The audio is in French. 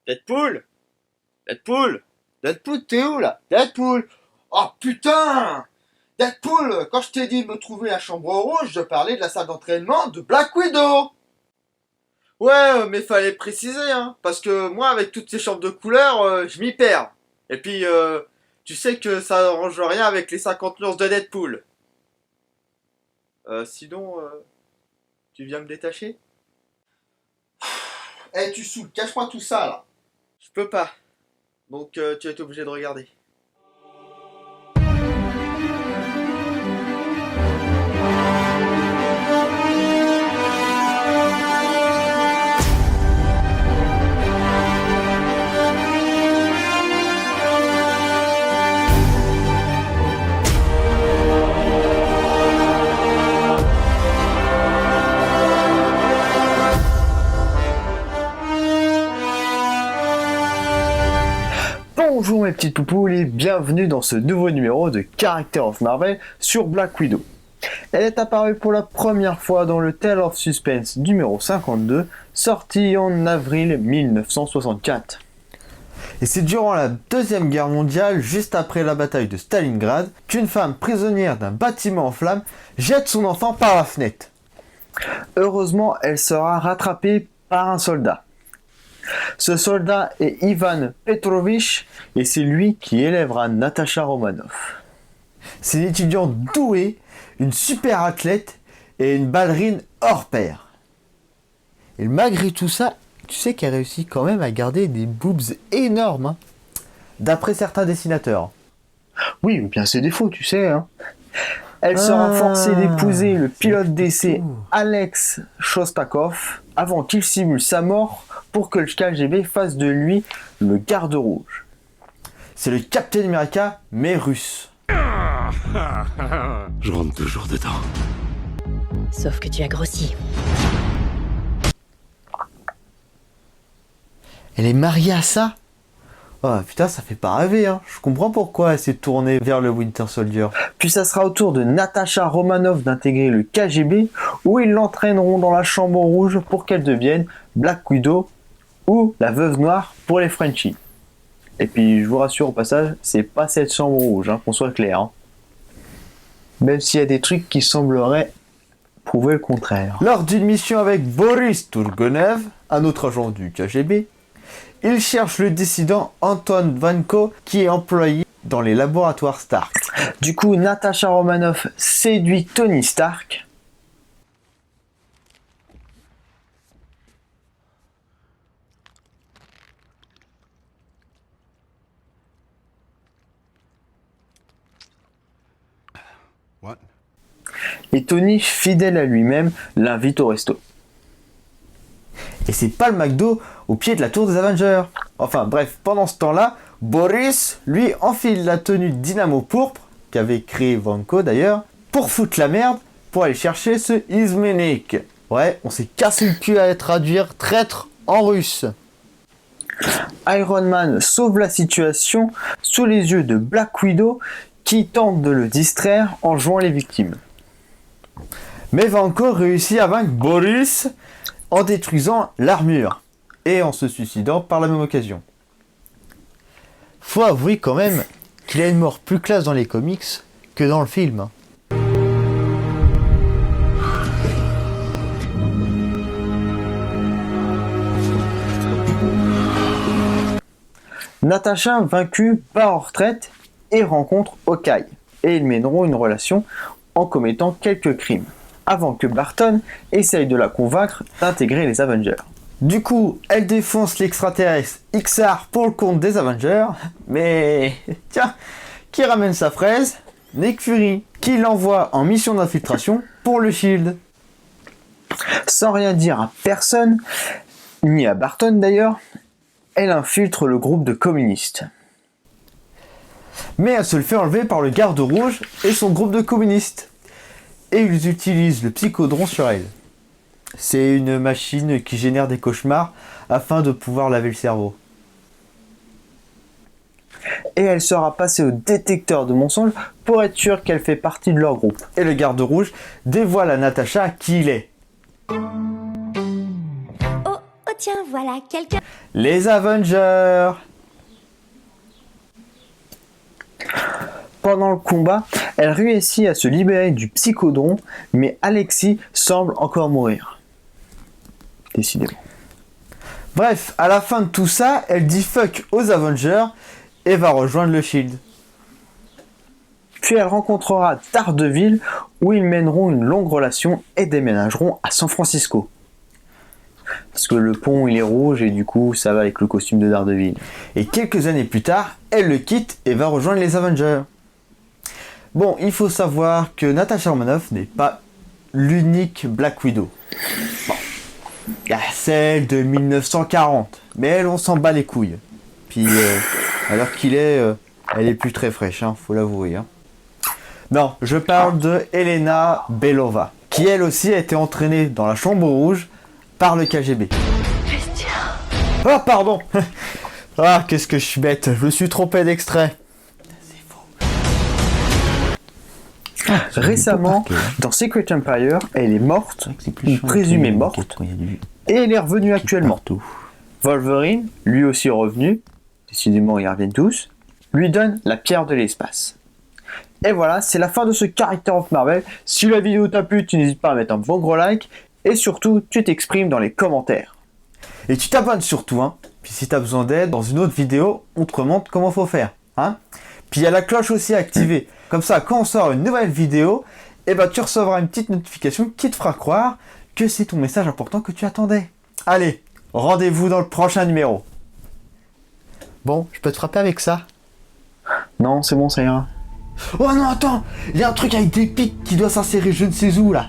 Deadpool? Deadpool? Deadpool, t'es où là? Deadpool! Oh putain! Deadpool, quand je t'ai dit de me trouver la chambre rouge, je parlais de la salle d'entraînement de Black Widow! Ouais, mais fallait préciser, hein, parce que moi, avec toutes ces chambres de couleurs, je m'y perds. Et puis, tu sais que ça n'arrange rien avec les 50 nuances de Deadpool. Sinon, tu viens me détacher? Eh, tu saoules, cache-moi tout ça, là. Je peux pas. Donc, tu es obligé de regarder. Bonjour mes petites poupoules et bienvenue dans ce nouveau numéro de Character of Marvel sur Black Widow. Elle est apparue pour la première fois dans le Tale of Suspense numéro 52, sorti en avril 1964. Et c'est durant la Deuxième Guerre mondiale, juste après la bataille de Stalingrad, qu'une femme prisonnière d'un bâtiment en flammes jette son enfant par la fenêtre. Heureusement, elle sera rattrapée par un soldat. Ce soldat est Ivan Petrovich et c'est lui qui élèvera Natasha Romanoff. C'est une étudiante douée, une super athlète et une ballerine hors pair. Et malgré tout ça, tu sais qu'elle réussit quand même à garder des boobs énormes, hein, d'après certains dessinateurs. Oui, bien ses défauts, tu sais. Hein. Elle sera forcée d'épouser le pilote d'essai Alex Shostakov avant qu'il simule sa mort pour que le KGB fasse de lui le garde rouge. C'est le Captain America, mais russe. Je rentre toujours dedans. Sauf que tu as grossi. Elle est mariée à ça? Oh putain, ça fait pas rêver, hein. Je comprends pourquoi elle s'est tournée vers le Winter Soldier. Puis ça sera au tour de Natasha Romanoff d'intégrer le KGB, où ils l'entraîneront dans la chambre rouge pour qu'elle devienne Black Widow ou la veuve noire pour les Frenchies. Et puis je vous rassure au passage, c'est pas cette chambre rouge, hein, qu'on soit clair. Hein. Même s'il y a des trucs qui sembleraient prouver le contraire. Lors d'une mission avec Boris Turgenev, un autre agent du KGB, il cherche le dissident Anton Vanko qui est employé dans les laboratoires Stark. Du coup, Natasha Romanoff séduit Tony Stark. What? Et Tony, fidèle à lui-même, l'invite au resto. Et c'est pas le McDo au pied de la tour des Avengers. Enfin bref, pendant ce temps-là, Boris, lui, enfile la tenue Dynamo pourpre, qu'avait créé Vanko d'ailleurs, pour foutre la merde, pour aller chercher ce Izmenik. Ouais, on s'est cassé le cul à traduire traître en russe. Iron Man sauve la situation sous les yeux de Black Widow, qui tente de le distraire en jouant les victimes. Mais Vanko réussit à vaincre Boris en détruisant l'armure et en se suicidant par la même occasion. Faut avouer quand même qu'il a une mort plus classe dans les comics que dans le film. Natasha, vaincue, part en retraite et rencontre Hawkeye. Et ils mèneront une relation en commettant quelques crimes, avant que Barton essaye de la convaincre d'intégrer les Avengers. Du coup, elle défonce l'extraterrestre XR pour le compte des Avengers, mais tiens, qui ramène sa fraise? Nick Fury, qui l'envoie en mission d'infiltration pour le Shield. Sans rien dire à personne, ni à Barton d'ailleurs, elle infiltre le groupe de communistes. Mais elle se le fait enlever par le garde rouge et son groupe de communistes. Et ils utilisent le psychodron sur elle. C'est une machine qui génère des cauchemars afin de pouvoir laver le cerveau. Et elle sera passée au détecteur de mensonges pour être sûre qu'elle fait partie de leur groupe. Et le garde rouge dévoile à Natasha qui il est. Oh, tiens, voilà, quelqu'un... Les Avengers. Pendant le combat, elle réussit à se libérer du psychodron, mais Alexis semble encore mourir. Décidément. Bref, à la fin de tout ça, elle dit fuck aux Avengers et va rejoindre le Shield. Puis elle rencontrera Daredevil, où ils mèneront une longue relation et déménageront à San Francisco. Parce que le pont il est rouge et du coup ça va avec le costume de Daredevil. Et quelques années plus tard, elle le quitte et va rejoindre les Avengers. Bon, il faut savoir que Natasha Romanoff n'est pas l'unique Black Widow. Bon, il y a celle de 1940, mais elle on s'en bat les couilles. Puis alors qu'il est, elle est plus très fraîche, hein, faut l'avouer. Hein. Non, je parle de Elena Belova, qui elle aussi a été entraînée dans la Chambre Rouge par le KGB. Christian. Ah pardon. Ah qu'est-ce que je suis bête, je me suis trompé d'extrait. Récemment, dans Secret Empire, elle est morte, ou présumée morte, et elle est revenue actuellement. Wolverine, lui aussi revenu, décidément ils reviennent tous, lui donne la pierre de l'espace. Et voilà, c'est la fin de ce Character of Marvel. Si la vidéo t'a plu, tu n'hésites pas à mettre un bon gros like, et surtout, tu t'exprimes dans les commentaires. Et tu t'abonnes surtout, hein. Puis si t'as besoin d'aide, dans une autre vidéo, on te remontre comment faut faire, hein. Puis il y a la cloche aussi à activer. Comme ça, quand on sort une nouvelle vidéo, eh ben, tu recevras une petite notification qui te fera croire que c'est ton message important que tu attendais. Allez, rendez-vous dans le prochain numéro. Bon, je peux te frapper avec ça? Non, c'est bon, ça ira. Oh non, attends, il y a un truc avec des pics qui doit s'insérer je ne sais où là.